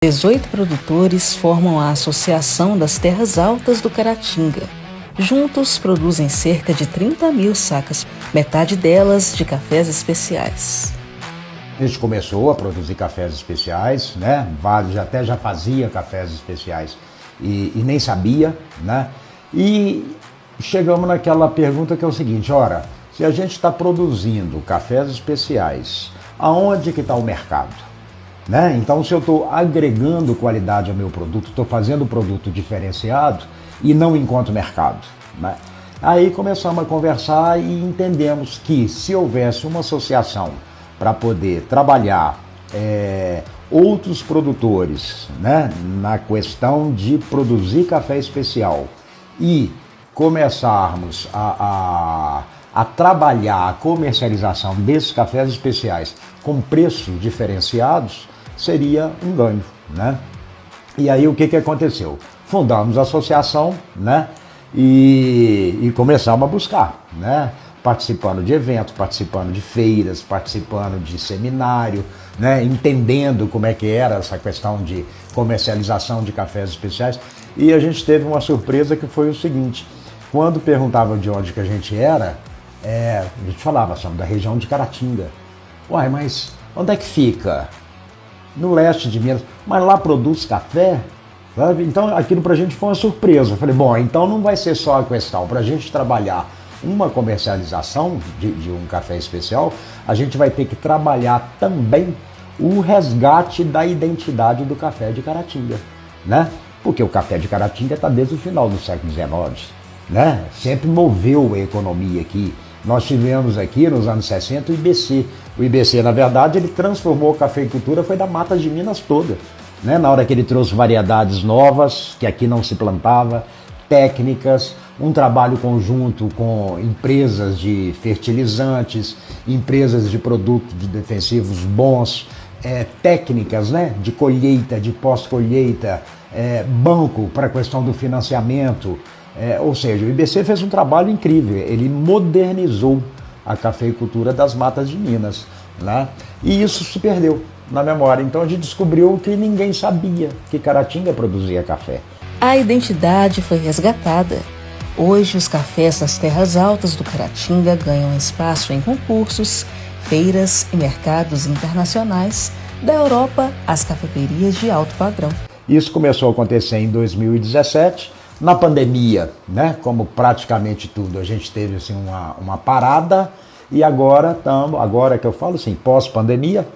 18 produtores formam a Associação das Terras Altas do Caratinga. Juntos produzem cerca de 30.000 sacas, metade delas de cafés especiais. A gente começou a produzir cafés especiais, né? Vários até já fazia cafés especiais e nem sabia, né? E chegamos naquela pergunta que é o seguinte: ora, se a gente está produzindo cafés especiais, aonde que está o mercado? Né? Então, se eu estou agregando qualidade ao meu produto, estou fazendo produto diferenciado e não encontro mercado, né? Aí começamos a conversar e entendemos que se houvesse uma associação para poder trabalhar outros produtores, né, na questão de produzir café especial e começarmos a trabalhar a comercialização desses cafés especiais com preços diferenciados, seria um ganho, né? E aí o que aconteceu? Fundamos a associação, né? E começamos a buscar, né? Participando de eventos, participando de feiras, participando de seminário, né? Entendendo como é que era essa questão de comercialização de cafés especiais. E a gente teve uma surpresa que foi o seguinte: quando perguntavam de onde que a gente era, a gente falava, somos da região de Caratinga. Uai, mas onde é que fica? No leste de Minas. Mas lá produz café? Sabe? Então aquilo pra gente foi uma surpresa. Eu falei, bom, então não vai ser só a questão. Pra gente trabalhar uma comercialização de um café especial, a gente vai ter que trabalhar também o resgate da identidade do café de Caratinga, né? Porque o café de Caratinga está desde o final do século XIX, né? Sempre moveu a economia aqui. Nós tivemos aqui nos anos 60 o IBC. O IBC, na verdade, ele transformou a cafeicultura, foi da Mata de Minas toda, né? Na hora que ele trouxe variedades novas, que aqui não se plantava, técnicas, um trabalho conjunto com empresas de fertilizantes, empresas de produtos defensivos bons, técnicas, né, de colheita, de pós-colheita, banco para a questão do financiamento. Ou seja, o IBC fez um trabalho incrível, ele modernizou a cafeicultura das matas de Minas, né? E isso se perdeu na memória. Então a gente descobriu que ninguém sabia que Caratinga produzia café. A identidade foi resgatada. Hoje, os cafés das Terras Altas do Caratinga ganham espaço em concursos, feiras e mercados internacionais, da Europa às cafeterias de alto padrão. Isso começou a acontecer em 2017, na pandemia, né? Como praticamente tudo, a gente teve assim, uma parada e agora que eu falo assim, pós-pandemia,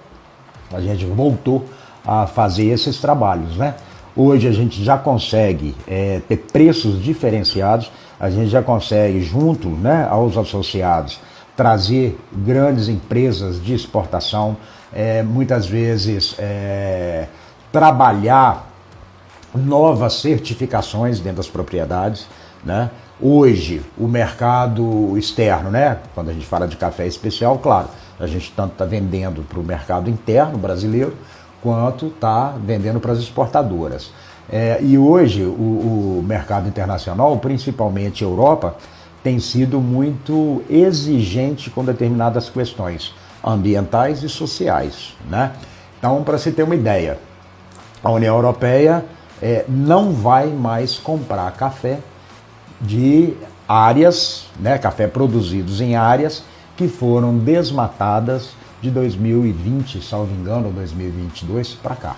a gente voltou a fazer esses trabalhos, né? Hoje a gente já consegue ter preços diferenciados, a gente já consegue, junto, né, aos associados, trazer grandes empresas de exportação, muitas vezes trabalhar novas certificações dentro das propriedades, né? Hoje, o mercado externo, né? Quando a gente fala de café especial, claro, a gente tanto está vendendo para o mercado interno brasileiro, quanto está vendendo para as exportadoras. E hoje o mercado internacional, principalmente Europa, tem sido muito exigente com determinadas questões ambientais e sociais, né? Então, para se ter uma ideia, a União Europeia não vai mais comprar café de áreas, né, café produzidos em áreas que foram desmatadas de 2020, salvo engano, 2022 para cá,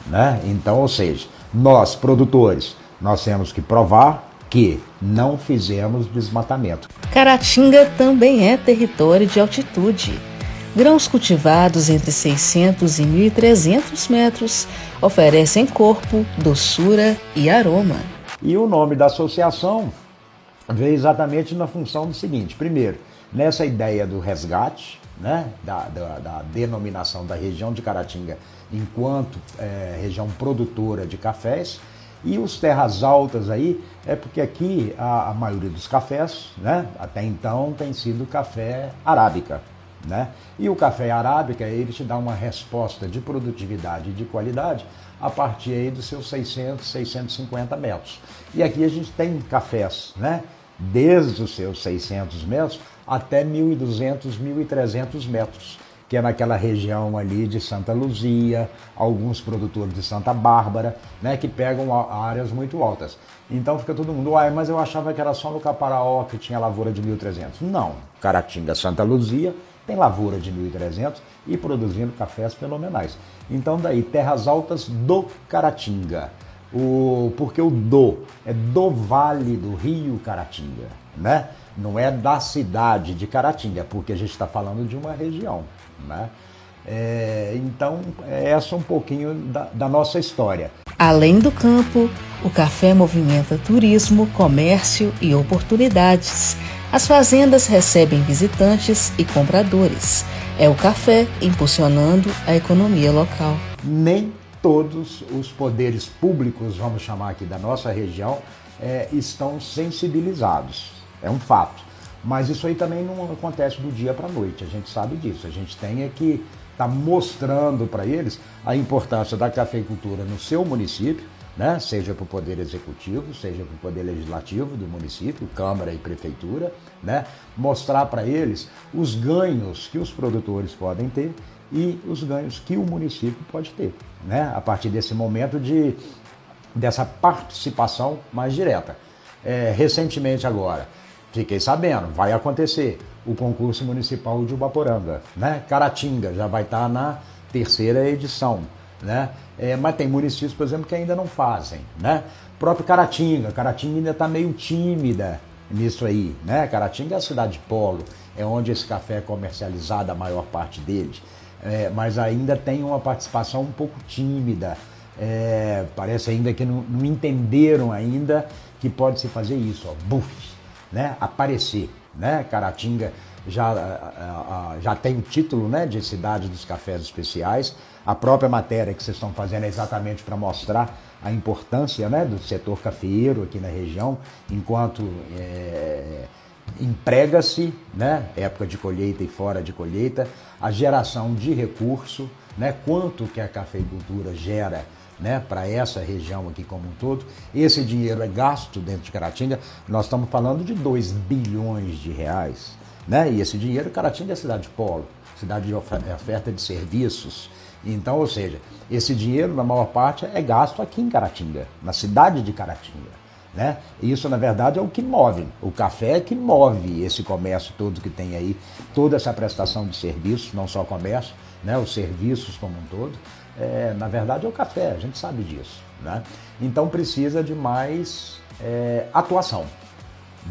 né? Então, ou seja, nós produtores, nós temos que provar que não fizemos desmatamento. Caratinga também é território de altitude. Grãos cultivados entre 600 e 1.300 metros oferecem corpo, doçura e aroma. E o nome da associação veio exatamente na função do seguinte: primeiro, nessa ideia do resgate, né, da denominação da região de Caratinga enquanto região produtora de cafés, e os terras altas aí porque aqui a maioria dos cafés, né, até então tem sido café arábica, né? E o café arábica, ele te dá uma resposta de produtividade e de qualidade a partir aí dos seus 600, 650 metros. E aqui a gente tem cafés, né, desde os seus 600 metros até 1.200, 1.300 metros. que é naquela região ali de Santa Luzia, alguns produtores de Santa Bárbara, né, que pegam áreas muito altas. Então fica todo mundo, mas eu achava que era só no Caparaó que tinha lavoura de 1.300. Não, Caratinga, Santa Luzia tem lavoura de 1.300 e produzindo cafés fenomenais. Então daí, terras altas do Caratinga. Porque o é do Vale do Rio Caratinga, né? Não é da cidade de Caratinga, porque a gente está falando de uma região, né? Então, essa é um pouquinho da nossa história. Além do campo, o café movimenta turismo, comércio e oportunidades. As fazendas recebem visitantes e compradores. É o café impulsionando a economia local. Nem todos os poderes públicos, vamos chamar aqui da nossa região, estão sensibilizados. É um fato. Mas isso aí também não acontece do dia para a noite, a gente sabe disso. A gente tem que estar mostrando para eles a importância da cafeicultura no seu município, né? Seja para o Poder Executivo, seja para o Poder Legislativo do município, Câmara e Prefeitura, né? Mostrar para eles os ganhos que os produtores podem ter e os ganhos que o município pode ter, né? A partir desse momento dessa participação mais direta. Recentemente agora, fiquei sabendo, vai acontecer o concurso municipal de Ubaporanga, né? Caratinga já vai estar na 3ª edição, né? Mas tem municípios, por exemplo, que ainda não fazem, né? Próprio Caratinga ainda está meio tímida nisso aí, né? Caratinga é a cidade polo, é onde esse café é comercializado, a maior parte dele, mas ainda tem uma participação um pouco tímida. Parece ainda que não entenderam ainda que pode se fazer isso, né? Aparecer, né? Caratinga já tem o título, né, de cidade dos cafés especiais. A própria matéria que vocês estão fazendo é exatamente para mostrar a importância, né, do setor cafeeiro aqui na região, enquanto emprega-se, né, época de colheita e fora de colheita, a geração de recurso, né, quanto que a cafeicultura gera, né, para essa região aqui como um todo. Esse dinheiro é gasto dentro de Caratinga, nós estamos falando de 2 bilhões de reais, né? E esse dinheiro, Caratinga é cidade polo, cidade de oferta de serviços. Então, ou seja, esse dinheiro, na maior parte, é gasto aqui em Caratinga, na cidade de Caratinga, né? E isso, na verdade, é o que move. O café é que move esse comércio todo que tem aí, toda essa prestação de serviços, não só o comércio, né? Os serviços como um todo. Na verdade, é o café, a gente sabe disso, né? Então, precisa de mais atuação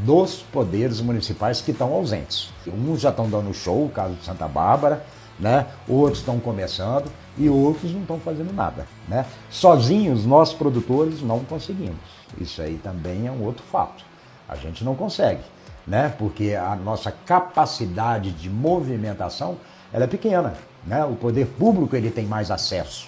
dos poderes municipais que estão ausentes. Uns já estão dando show, o caso de Santa Bárbara, né? Outros estão começando e outros não estão fazendo nada, né? Sozinhos, nós produtores não conseguimos. Isso aí também é um outro fato. A gente não consegue, né? Porque a nossa capacidade de movimentação ela é pequena, né? O poder público ele tem mais acesso,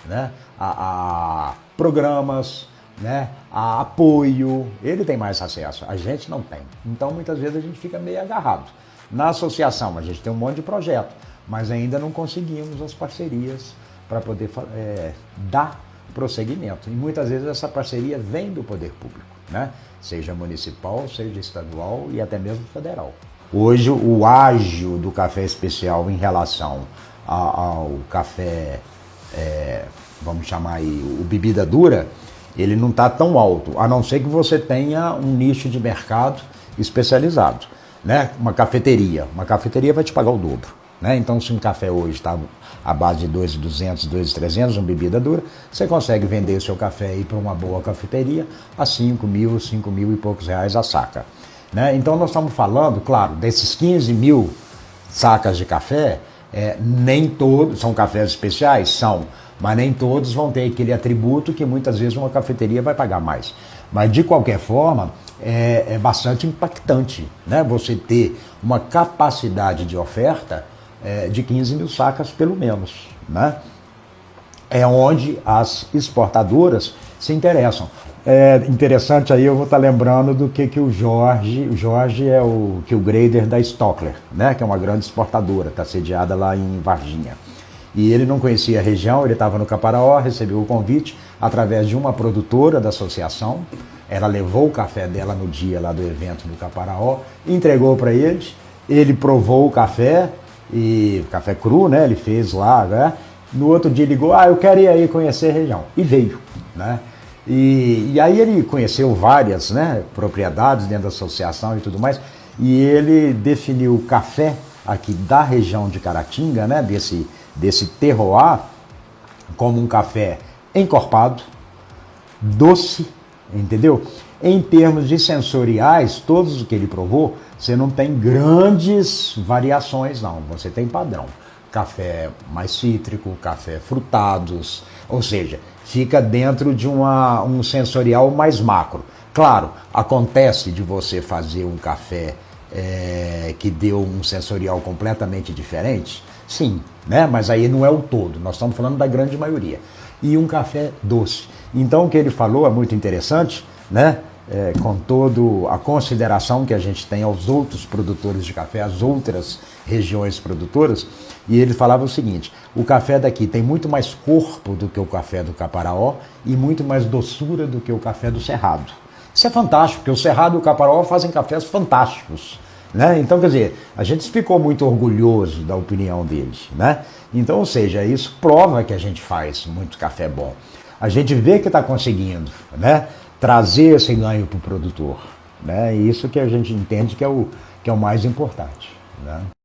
né? A programas, né, a apoio, ele tem mais acesso, a gente não tem. Então, muitas vezes a gente fica meio agarrado. Na associação, a gente tem um monte de projeto, mas ainda não conseguimos as parcerias para poder dar prosseguimento. E muitas vezes essa parceria vem do poder público, né? Seja municipal, seja estadual e até mesmo federal. Hoje, o ágio do café especial em relação ao café, vamos chamar aí, o bebida dura, ele não está tão alto, a não ser que você tenha um nicho de mercado especializado, né? Uma cafeteria vai te pagar o dobro, né? Então, se um café hoje está à base de 2.200, 2.300, uma bebida dura, você consegue vender o seu café aí para uma boa cafeteria a 5.000 e poucos reais a saca, né? Então, nós estamos falando, claro, desses 15 mil sacas de café, nem todos são cafés especiais, mas nem todos vão ter aquele atributo que muitas vezes uma cafeteria vai pagar mais. Mas, de qualquer forma, é bastante impactante, né? Você ter uma capacidade de oferta de 15 mil sacas, pelo menos, né? É onde as exportadoras se interessam. É interessante aí, eu vou estar lembrando do que o Jorge é o grader da Stockler, né? Que é uma grande exportadora, está sediada lá em Varginha. E ele não conhecia a região, ele estava no Caparaó, recebeu o convite através de uma produtora da associação. Ela levou o café dela no dia lá do evento do Caparaó, entregou para ele provou o café e café cru, né? Ele fez lá, né? No outro dia ligou, eu quero ir aí conhecer a região. E veio, né? E aí ele conheceu várias, né, propriedades dentro da associação e tudo mais, e ele definiu o café aqui da região de Caratinga, né, desse terroir, como um café encorpado, doce, entendeu? Em termos de sensoriais, todos os que ele provou, você não tem grandes variações, não. Você tem padrão. Café mais cítrico, café frutados, ou seja, fica dentro de um sensorial mais macro. Claro, acontece de você fazer um café que deu um sensorial completamente diferente, sim, né? Mas aí não é o todo, nós estamos falando da grande maioria. E um café doce. Então o que ele falou é muito interessante, né? Com toda a consideração que a gente tem aos outros produtores de café, às outras regiões produtoras, e ele falava o seguinte: o café daqui tem muito mais corpo do que o café do Caparaó e muito mais doçura do que o café do Cerrado. Isso é fantástico, porque o Cerrado e o Caparaó fazem cafés fantásticos, né? Então, quer dizer, a gente ficou muito orgulhoso da opinião dele, né? Então, ou seja, isso prova que a gente faz muito café bom. A gente vê que está conseguindo, né, trazer esse ganho para o produtor, né? E isso que a gente entende que é o mais importante, né?